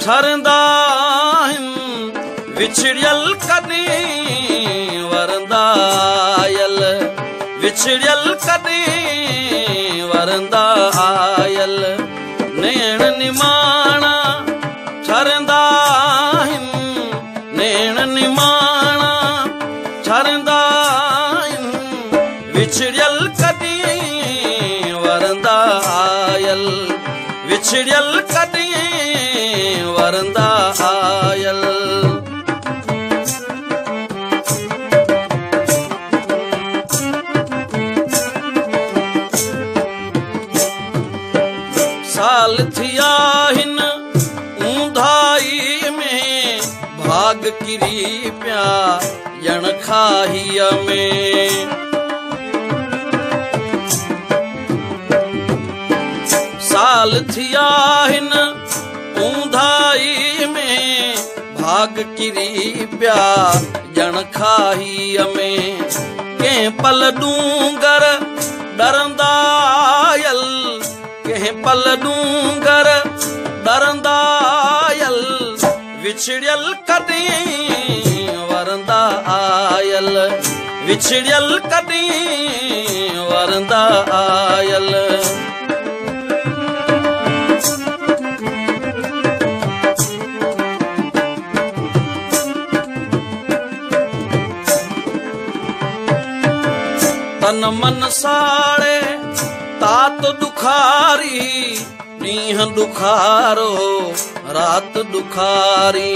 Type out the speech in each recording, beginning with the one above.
ठरंदा विछड़ियल कॾहिं वरंदा आयल विछड़ियल कॾहिं वरंदा आयल नेण निमाणा ठरंदा नेण निमाणा ठरंदा विछड़ियल कॾहिं वरंदा आयल विछड़ियल कॾहिं वरंदा आयल साल थिया हिन ऊंधाई में भाग किरी पिया ॼण खाहीअ में साल थिया हिन ऊंधाई में भाग किरी पिया ॼण खाहीअ में कंहिं पल डूंगर डरंदा आयल कंहिं पल डूंगर डरंदा आयल विछड़ियल कॾहिं वरंदा आयल विछड़ियल कॾहिं वरंदा आयल तन मन साड़े तात दुखारी नीह दुखारो रात दुखारी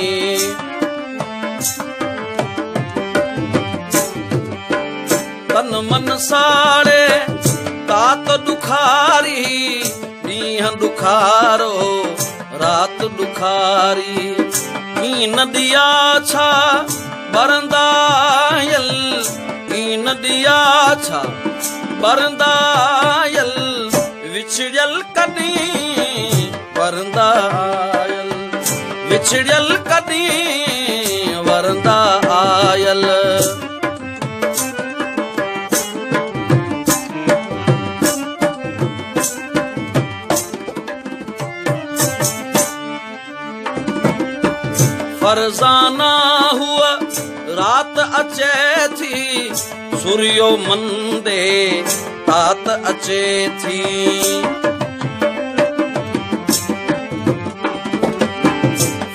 तन मन साड़े तात दुखारी नीह दुखारो रात दुखारी ही नदिया छा बरंदा आयल ही नदिया छा बरंदा आयल विछड़ियल कॾहिं वरंदा आयल विछड़ियल कॾहिं वरंदा आयल फरज़ाना हुआ रात अचे थी सूर्यो मंदे तात अचे थी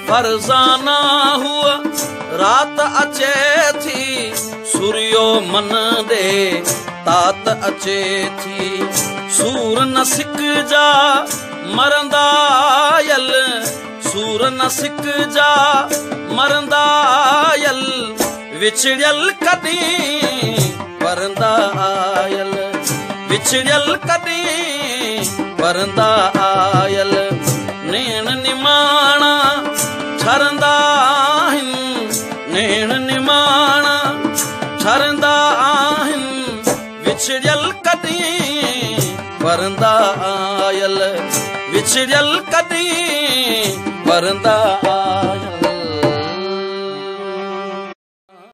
फरज़ाना हुआ रात अचे थी सूर्यो मंदे तात अचे थी सूर न सिकजा मरंदा आयल सूर न सिकजा मरंदा आयल विछड़ियल कॾहिं वरंदा आयल विछड़ियल कॾहिं वरंदा आयल नेण निमाणा ठरंदा नेण निमाणा ठरंदा विछड़ियल कॾहिं वरंदा आयल विछड़ियल कॾहिं वरंदा